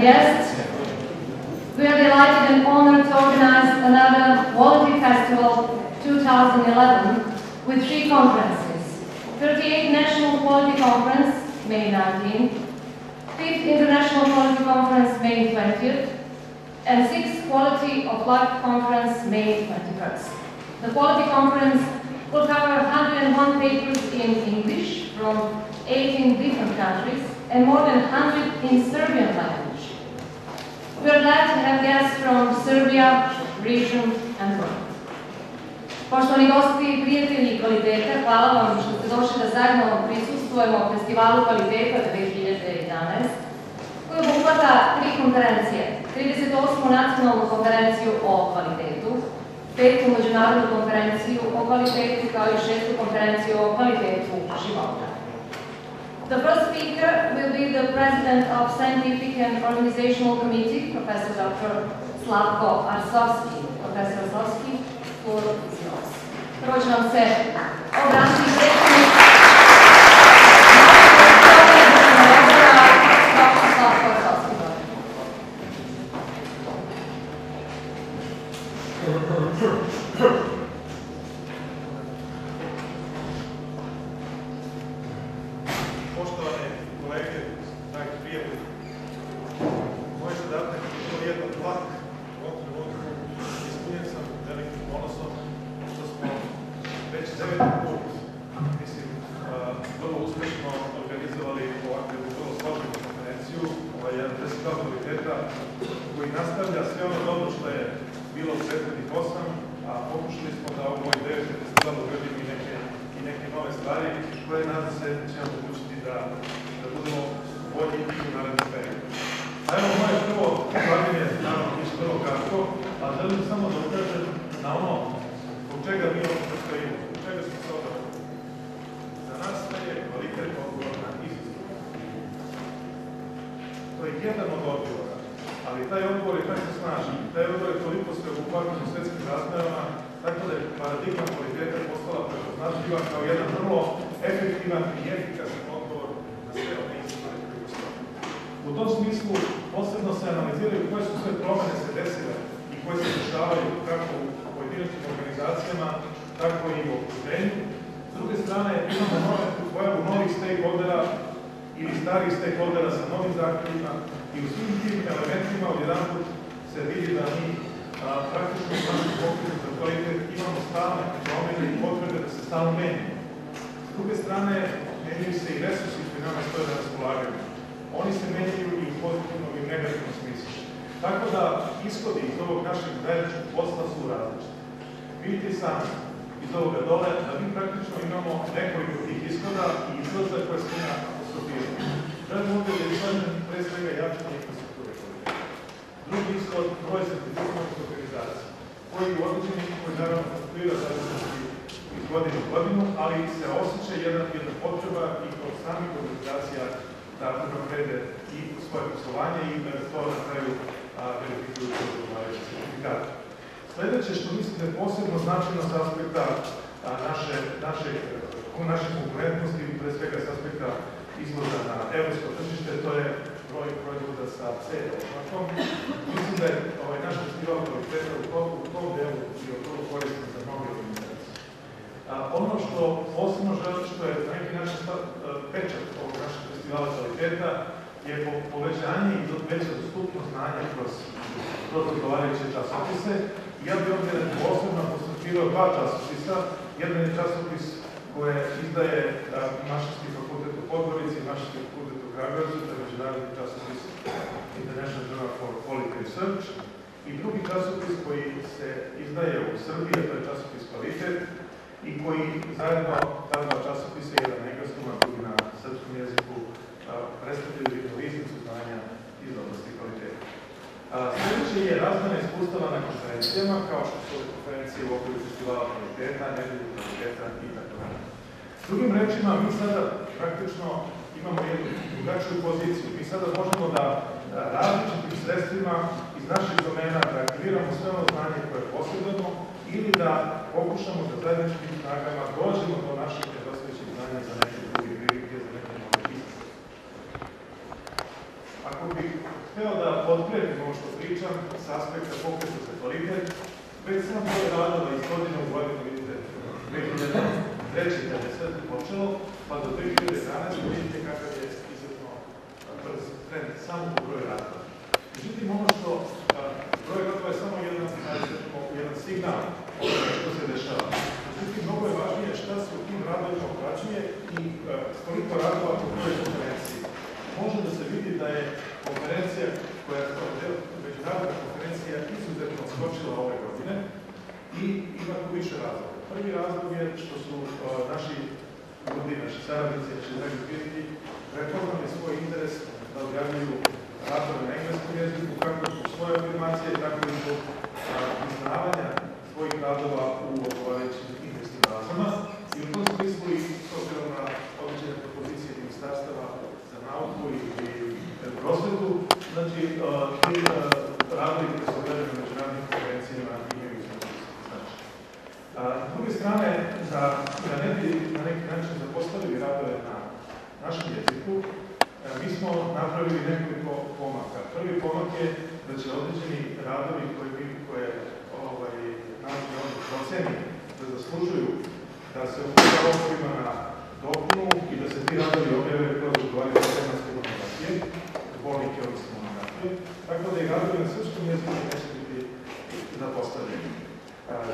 guests, we are delighted and honored to organize another Quality Festival 2011 with 3 conferences. 38th National Quality Conference, May 19th, 5th International Quality Conference, May 20th, and 6th Quality of Life Conference, May 21st. The Quality Conference will cover 101 papers in English from 18 different countries and more than 100 in Serbian language. We are glad to have guests from Serbia, region, and world. Poštovani gosti i prijatelji kvaliteta, hvala vam što ste došli da zajedno prisustvujemo Festivalu kvaliteta 2011, koji obuhvata 3 konferencije. 38. nacionalnu konferenciju o kvalitetu, 5. međunarodnu konferenciju o kvalitetu, kao i 6. konferenciju o kvalitetu života. The first speaker will be the President of Scientific and Organizational Committee, Professor Dr. Slavko Arsovski. Professor Arsovski, floor is yours. Prvo će nam se obratiti predsjednik Dr. Slavko Arsovski. Poštovane kolege, dragi prijatelji, moj zadatak je jedan tlak. U ovom trenutku ispunjen sam velikim ponosom što smo već 9. put, mislim, vrlo uspešno organizovali ovakvu vrlo složenu konferenciju, ovaj jedan festival kvaliteta koji nastavlja sve ono dobro što je bilo u prethodnih 8, a pokušali smo da u ovoj 9. festivalu ugradimo i neke nove stvari koje nadam se će nam omogućiti da budemo bolji i u narednom periodu. Evo moje prvo izlaganje, naravno biće vrlo kratko, a želim samo da ukažem na ono zbog čega mi ovdje postojimo, zbog čega smo se odabrali. Za nas je kvalitet odgovor na izazov. To je jedan od odgovora, ali taj odgovor je tako snažan, taj odgovor je toliko sveobuhvatan u svetskim razmerama, tako da je paradigma kvaliteta postala prepoznatljiva kao jedan vrlo efektivan i efikasan odgovor na sve ove izazove koje postoje. U tom smislu posebno se analiziraju koje su sve promene se desile i koje se dešavaju kako u pojedinačnim organizacijama, tako i u okruženju. S druge strane, imamo pojavu novih stakeholdera ili starih stakeholdera sa novim zahtjevima i u svim tim elementima odjedanput se vidi da mi praktično u našem okviru za kvalitet imamo stalne promene i potrebe da se stalno menjamo. S druge strane, menjaju se i resursi koji nama stoje na raspolaganju. Oni se menjaju i u pozitivnom i u negativnom smislu. Tako da ishodi iz ovog našeg zajedničkog posla su različiti. Vidite sami iz ovoga dole da mi praktično imamo nekoliko tih ishoda i izlaza koje smo ja apostrofirali. Želim ovdje da izlažem pre svega jačanje infrastrukture kvaliteta. Drugi ishod, broj sertifikovanih organizacija, koji u određenih koji naravno konstruira zavisnosti iz godine u godinu, ali se osjeća jedna potreba i kod samih organizacija da unaprede i svoje poslovanje i da to na kraju verifikuju kroz odgovarajuće sertifikate. Sledeće što mislim da je posebno značajno sa aspekta naše konkurentnosti, pre svega sa aspekta izvoza na evropsko tržište, to je broj proizvoda sa CE oznakom. Mislim da je naš festival kvaliteta u tom delu bio vrlo koristan za mnoge organizacije. Ono što posebno želim, što je na neki način pečat ovog našeg festivala kvaliteta, je povećanje i veća dostupnost znanja kroz odgovarajuće časopise. Ja bih ovdje posebno apostrofirao 2 časopisa. Jedan je časopis koje izdaje Mašinski fakultet u Podgorici i Mašinski fakultet u Kragujevcu, to je međunarodni časopis International Journal for Quality Research. I drugi časopis koji se izdaje u Srbiji, to je časopis Kvalitet, i koji zajedno, ta 2 časopisa, jedan na engleskom, a drugi na srpskom jeziku, predstavljaju jednu riznicu znanja iz oblasti kvaliteta. Sljedeće je razmena iskustava na konferencijama, kao što su konferencije u okviru festivala kvaliteta, nedelju kvaliteta i tako dalje. Drugim rečima, mi sada praktično imamo jednu drugačiju poziciju. Mi sada možemo da različitim sredstvima iz našeg domena da aktiviramo sve ono znanje koje posjedujemo ili da pokušamo da zajedničkim snagama dođemo do naših nedostajućih znanja za neke druge prilike, za neke nove izazove. Ako bih hteo da sam broj radova iz godine u godinu, vidite, 2003. počelo, pa do 2011. vidite kakav je izuzetno brz trend samo po broju radova. Međutim, ono što broj radova je samo jedan signal što se dešava. Međutim, mnogo je važnije šta se u tim radovima uplaćuje i koliko radova po kojoj konferenciji. Može da se vidi da je konferencija koja je međunarodna konferencija izuzetno skočila ove godine i ima tu više razloga. Prvi razlog je što su naši ljudi, naši saradnici, naši dragi prijatelji prepoznali svoj interes da objavljuju radove na engleskom jeziku, kako zbog svoje afirmacije, tako i zbog priznavanja svojih radova u odgovarajućim engleskim bazama. I u tom smislu i s obzirom na određene propozicije ministarstava za nauku i prosvetu, znači ti radovi koji se objavljaju na međunarodnim konferencijama imaju značaj. S druge strane, da ne bi na neki način zapostavili radove na našem jeziku, mi smo napravili nekoliko pomaka. Prvi pomak je da će određeni radovi koje naučni odbor proceni da zaslužuju da se upravo rokovima na dopunu i da se ti radovi objave kroz odgovarajuće tematske monografije, zbornike odnosno monografije, tako da i radovi na srpskom jeziku neće biti zapostavljeni.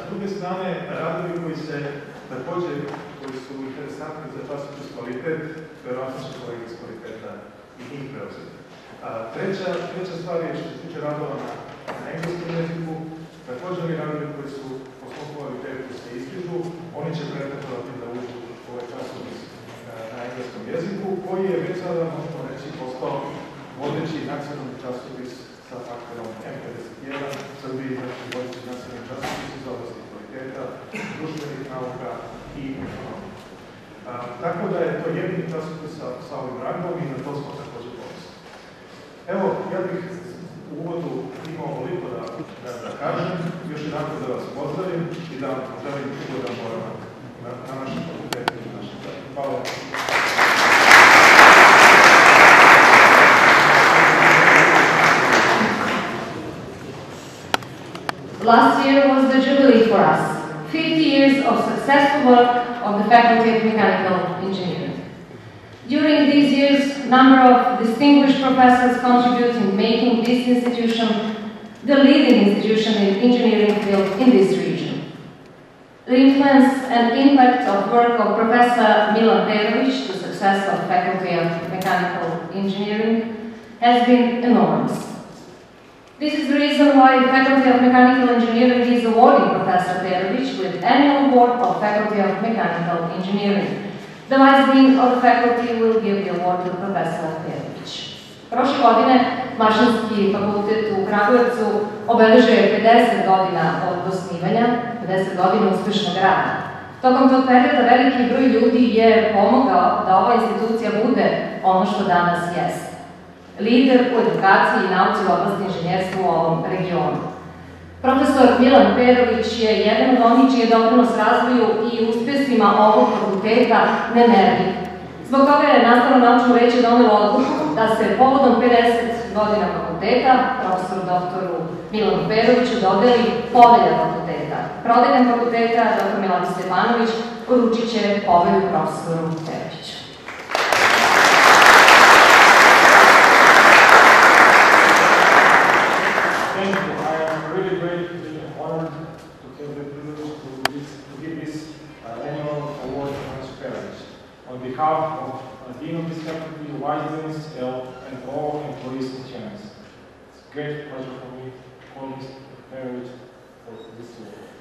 S druge strane, radovi koji su interesantni za časopis Kvalitet, verovatno će kolege iz Kvaliteta i njih preuzeti. Treća stvar je što se tiče radova na engleskom jeziku, također i radovi koji su po svom kvalitetu se istižu, oni će pretpostaviti da uđu u ovaj časopis na engleskom jeziku, koji je već sada, možemo reći, postao vodeći nacionalni časopis sa faktorom M51, Srbiji, znači vodeći nacionalni časopis iz oblasti kvaliteta, društvenih nauka i ekonomije. Tako da je to jedini časopis sa ovim rangom i na to smo također ponosni. Evo, ja bih u uvodu imao ovoliko da kažem, još jedan da vas pozdravim i da vam želim ugodan boravak na našem fakultetu i na našem kraju. Hvala. Last year was the jubilee for us, 50 years of successful work of the Faculty of Mechanical Engineering. During these years, a number of distinguished professors contributed in making this institution the leading institution in engineering field in this region. The influence and impact of work of Professor Milan Perović, the success of the Faculty of Mechanical Engineering, has been enormous. This is the reason why the Faculty of Mechanical Engineering is awarding Professor Perović with annual award of Faculty of Mechanical Engineering. The Vice Dean of the Faculty will give the award to Professor Perović. Prošle godine Mašinski fakultet u Kragujevcu obeležio je 50 godina od osnivanja, 50 godina uspešnog rada. Tokom tog perioda veliki broj ljudi je pomogao da ova institucija bude ono što danas jeste. Lider u edukaciji i nauci u oblasti inženjerstva u ovom regionu. Profesor Milan Perović je jedan od onih čiji je doprinos razvoju i uspesima ovog fakulteta nemerljiv. Zbog toga je Nastavno-naučno veće donelo odluku da se povodom 50 godina fakulteta profesoru doktoru Milanu Peroviću dodeli povelja fakulteta. Prodekan fakulteta, dr. Milan Stefanović, uručit će povelju profesoru Peroviću. On behalf of the Dean of this faculty, Vice Deans, and all employees and chairmen. It's a great pleasure for me to call Mr. Perović for this award.